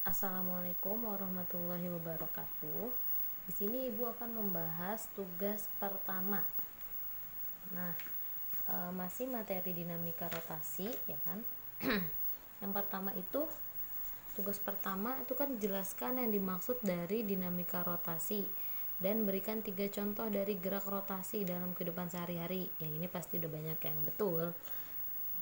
Assalamualaikum warahmatullahi wabarakatuh. Di sini Ibu akan membahas tugas pertama. Nah, masih materi dinamika rotasi, ya kan? Yang pertama itu, tugas pertama itu kan jelaskan yang dimaksud dari dinamika rotasi dan berikan 3 contoh dari gerak rotasi dalam kehidupan sehari-hari. Yang ini pasti udah banyak yang betul,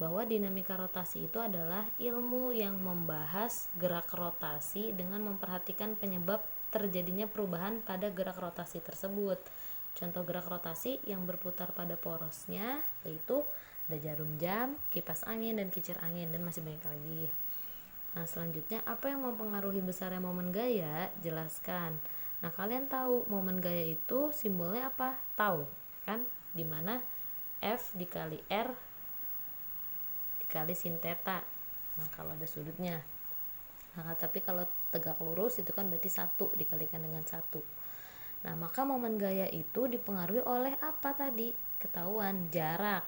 bahwa dinamika rotasi itu adalah ilmu yang membahas gerak rotasi dengan memperhatikan penyebab terjadinya perubahan pada gerak rotasi tersebut. Contoh gerak rotasi yang berputar pada porosnya yaitu ada jarum jam, kipas angin, dan kincir angin, dan masih banyak lagi. Nah, selanjutnya, apa yang mempengaruhi besarnya momen gaya? Jelaskan. Nah, kalian tahu momen gaya itu simbolnya apa? Tahu, kan? Dimana F dikali R dikali sin theta. Nah, kalau ada sudutnya. Nah, tapi kalau tegak lurus itu kan berarti 1 dikalikan dengan 1. Nah, maka momen gaya itu dipengaruhi oleh apa tadi? Ketahuan, jarak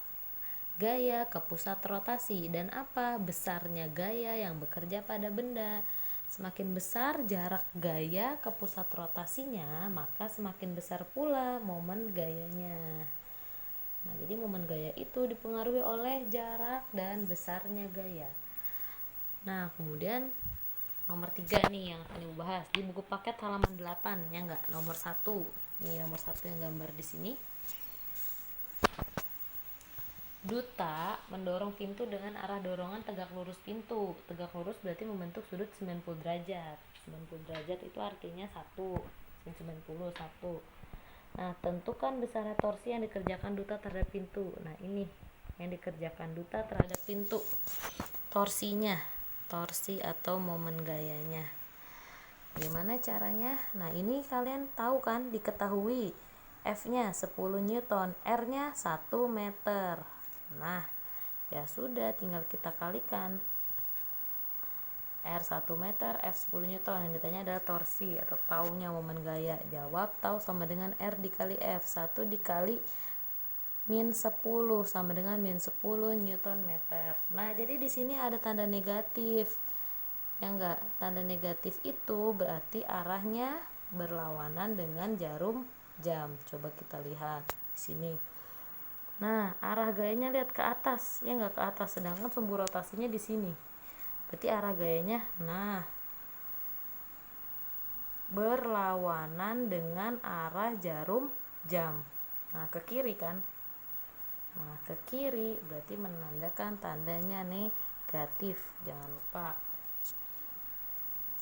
gaya ke pusat rotasi, dan apa? Besarnya gaya yang bekerja pada benda. Semakin besar jarak gaya ke pusat rotasinya, maka semakin besar pula momen gayanya. Nah, jadi momen gaya itu dipengaruhi oleh jarak dan besarnya gaya. Nah, kemudian nomor 3 nih yang akan Ibu bahas di buku paket halaman 8, ya enggak? Nomor 1. Ini nomor 1 yang gambar di sini. Duta mendorong pintu dengan arah dorongan tegak lurus pintu. Tegak lurus berarti membentuk sudut 90 derajat. 90 derajat itu artinya 1. 90 1. Nah, tentukan besarnya torsi yang dikerjakan duta terhadap pintu. Nah, ini yang dikerjakan duta terhadap pintu. Torsinya, torsi atau momen gayanya. Gimana caranya? Nah, ini kalian tahu kan, diketahui. F-nya 10 Newton, R-nya 1 meter. Nah, ya sudah, tinggal kita kalikan. R 1 meter, F 10 Newton. Yang ditanya adalah torsi atau taunya momen gaya. Jawab, tau sama dengan R dikali F. 1 dikali min 10 sama dengan min 10 Newton meter. Nah, jadi di sini ada tanda negatif. Ya enggak? Tanda negatif itu berarti arahnya berlawanan dengan jarum jam. Coba kita lihat di sini. Nah, arah gayanya lihat ke atas, ya enggak, ke atas, sedangkan sumbu rotasinya di sini. Berarti arah gayanya, nah, berlawanan dengan arah jarum jam. Nah, ke kiri kan? Nah, ke kiri berarti menandakan tandanya negatif. Jangan lupa.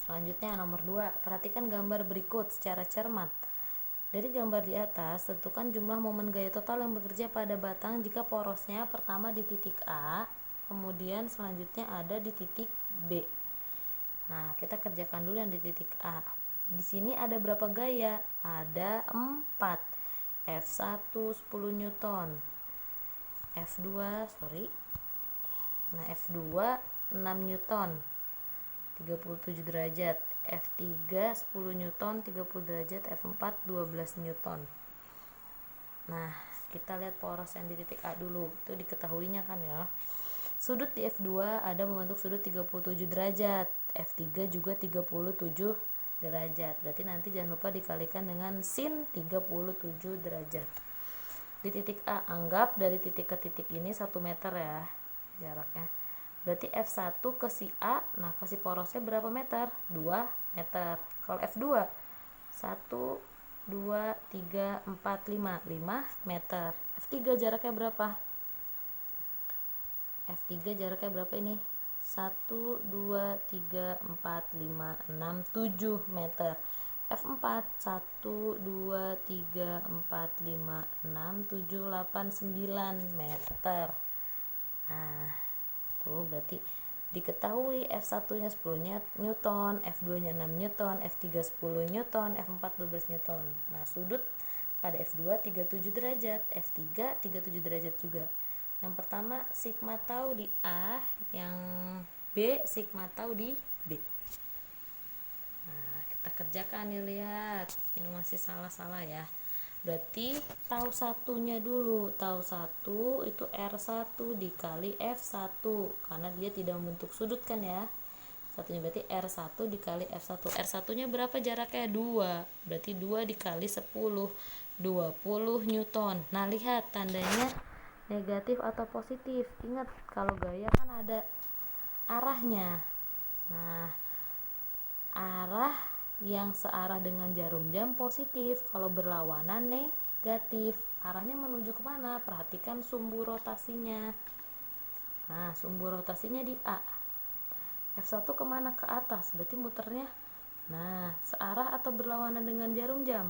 Selanjutnya nomor 2, perhatikan gambar berikut secara cermat. Dari gambar di atas, tentukan jumlah momen gaya total yang bekerja pada batang jika porosnya pertama di titik A, kemudian selanjutnya ada di titik B. Nah, kita kerjakan dulu yang di titik A. Di sini ada berapa gaya? Ada 4. F1 10 Newton. F2 6 Newton 37 derajat. F3 10 Newton 30 derajat. F4 12 Newton. Nah, kita lihat poros yang di titik A dulu. Itu diketahuinya kan ya. Sudut di F2 ada membentuk sudut 37 derajat. F3 juga 37 derajat. Berarti nanti jangan lupa dikalikan dengan sin 37 derajat. Di titik A, anggap dari titik ke titik ini 1 meter ya jaraknya. Berarti F1 ke si A, nah kasih porosnya berapa meter? 2 meter. Kalau F2 1 2 3 4 5 meter. F3 jaraknya berapa? F3 jaraknya berapa ini? 1 2 3 4 5 6 7 meter. F4 1 2 3 4 5 6 7 8 9 meter. Nah, tuh berarti diketahui F1-nya 10 Newton, F2-nya 6 Newton, F3 10 Newton, F4 12 Newton. Nah, sudut pada F2 37 derajat, F3 37 derajat juga. Yang pertama sigma tau di A, yang B sigma tau di B. Nah, kita kerjakan nih, lihat yang masih salah-salah ya. Berarti tau satunya dulu. Tau 1 itu R1 dikali F1 karena dia tidak membentuk sudut kan ya. satunya berarti R1 dikali F1. R1 nya berapa jaraknya? 2, berarti 2 dikali 10, 20 Newton. Nah lihat tandanya negatif atau positif. Ingat kalau gaya kan ada arahnya. Nah arah yang searah dengan jarum jam positif, kalau berlawanan negatif. Arahnya menuju kemana? Perhatikan sumbu rotasinya. Nah sumbu rotasinya di A. F1 kemana? Ke atas, berarti muternya nah searah atau berlawanan dengan jarum jam?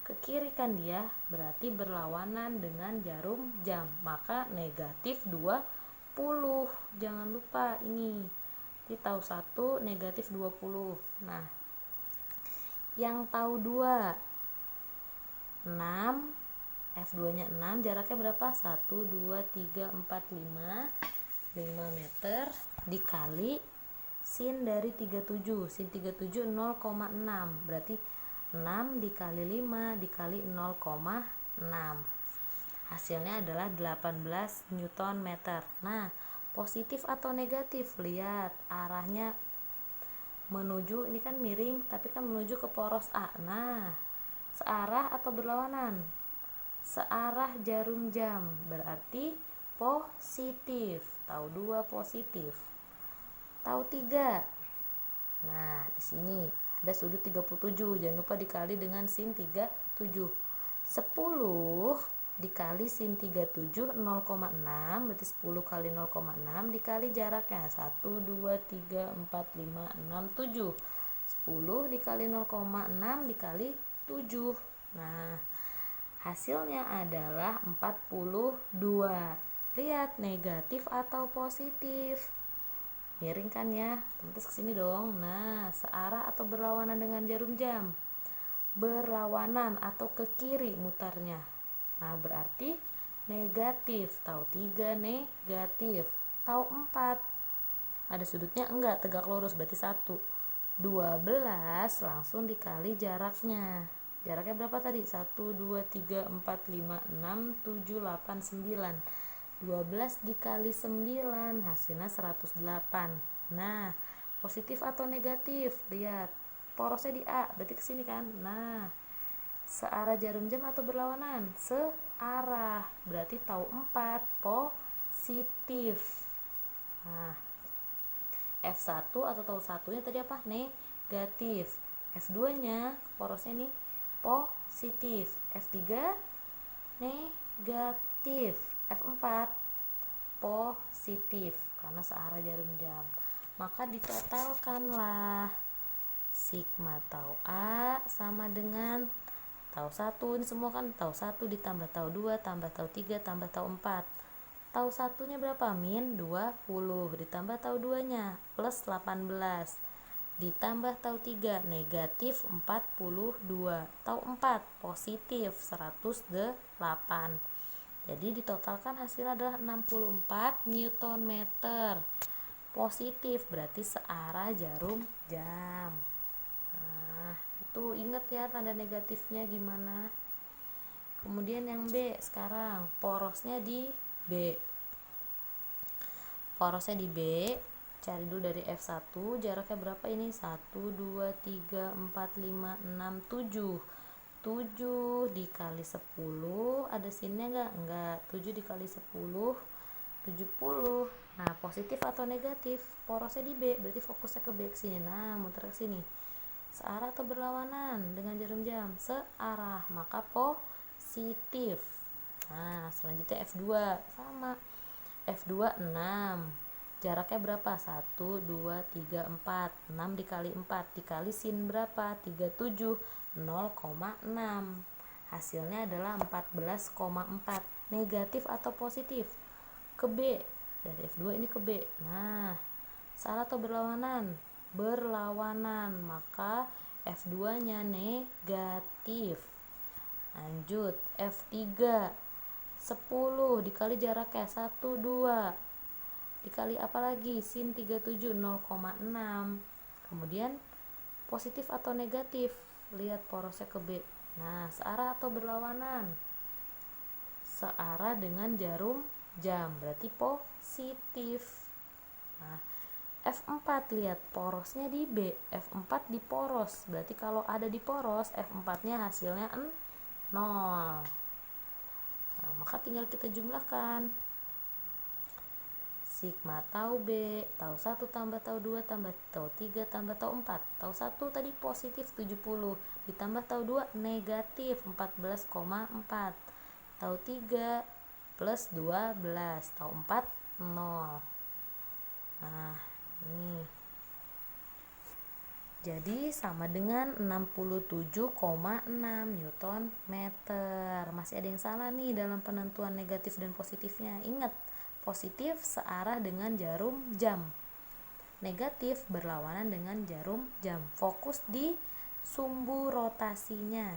Ke kiri kan dia, berarti berlawanan dengan jarum jam, maka negatif 20. Jangan lupa ini kita tahu 1, negatif 20. Nah yang tahu 2, 6, F2 nya 6, jaraknya berapa? 1, 2, 3, 4, 5 meter dikali sin dari 37. Sin 37 0,6, berarti 6 dikali 5 dikali 0,6, hasilnya adalah 18 Newton meter. Nah positif atau negatif? Lihat arahnya menuju, ini kan miring tapi kan menuju ke poros A. Nah searah atau berlawanan? Searah jarum jam, berarti positif. Tahu 2 positif. Tahu 3. Nah di sini ada sudut 37, jangan lupa dikali dengan sin 37. 10 dikali sin 37 0,6, berarti 10 kali 0,6 dikali jaraknya 1, 2, 3, 4, 5, 6, 7. 10 dikali 0,6 dikali 7. Nah hasilnya adalah 42. Lihat negatif atau positif? Miring kan ya, terus kesini dong. Nah searah atau berlawanan dengan jarum jam? Berlawanan atau ke kiri mutarnya. Nah berarti negatif. Tahu 3 negatif. Tahu 4, ada sudutnya enggak, tegak lurus, berarti 1. 12 langsung dikali jaraknya. Jaraknya berapa tadi? 1, 2, 3, 4, 5, 6, 7, 8, 9. 12 dikali 9 hasilnya 108. Nah positif atau negatif? Lihat porosnya di A, berarti kesini kan. Nah searah jarum jam atau berlawanan? Searah, berarti tahu 4 positif. Nah F1 atau tahu satunya tadi apa? Negatif. F2 nya porosnya nih positif. F3 negatif. F4 positif karena searah jarum jam. Maka ditotalkanlah sigma tau A sama dengan tau 1. Ini semua kan tau 1 ditambah tau 2 tambah tau 3 tambah tau 4. Tau 1 nya berapa? Min 20 ditambah tau 2 nya plus 18 ditambah tau 3 negatif 42. Tau 4 positif 108. Jadi ditotalkan hasilnya adalah 64 Newton meter. Positif berarti searah jarum jam. Nah itu inget ya tanda negatifnya gimana. Kemudian yang B sekarang, porosnya di B. Porosnya di B, cari dulu dari F1, jaraknya berapa ini? 1, 2, 3, 4, 5, 6, 7. 7 dikali 10, ada sinnya enggak? 7 dikali 10 70. Nah positif atau negatif? Porosnya di B, berarti fokusnya ke B kesini. Nah muter ke sini. Searah atau berlawanan dengan jarum jam? Searah, maka positif. Nah selanjutnya F2 sama. F2 6, jaraknya berapa? 1, 2, 3, 4. 6 dikali 4 dikali sin berapa? 37, 0,6. Hasilnya adalah 14,4. Negatif atau positif? Ke B. Dari F2 ini ke B. Nah searah atau berlawanan? Berlawanan, maka F2 nya negatif. Lanjut F3, 10 dikali jaraknya 1, 2 dikali apa lagi? Sin 37, 0,6. Kemudian positif atau negatif? Lihat porosnya ke B. Nah searah atau berlawanan? Searah dengan jarum jam, berarti positif. Nah F4, lihat porosnya di B, F4 di poros, berarti kalau ada di poros F4 nya hasilnya 0. Nah, maka tinggal kita jumlahkan. Sigma tau B, tau 1 tambah tau 2 tambah tau 3 tambah tau 4. Tau 1 tadi positif 70, ditambah tau 2 negatif 14,4. Tau 3 plus 12, tau 4 0. Nah, ini jadi sama dengan 67,6 Newton meter. Masih ada yang salah nih dalam penentuan negatif dan positifnya. Ingat, positif searah dengan jarum jam, negatif berlawanan dengan jarum jam. Fokus di sumbu rotasinya.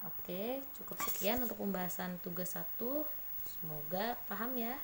Oke, cukup sekian untuk pembahasan tugas 1. Semoga paham ya.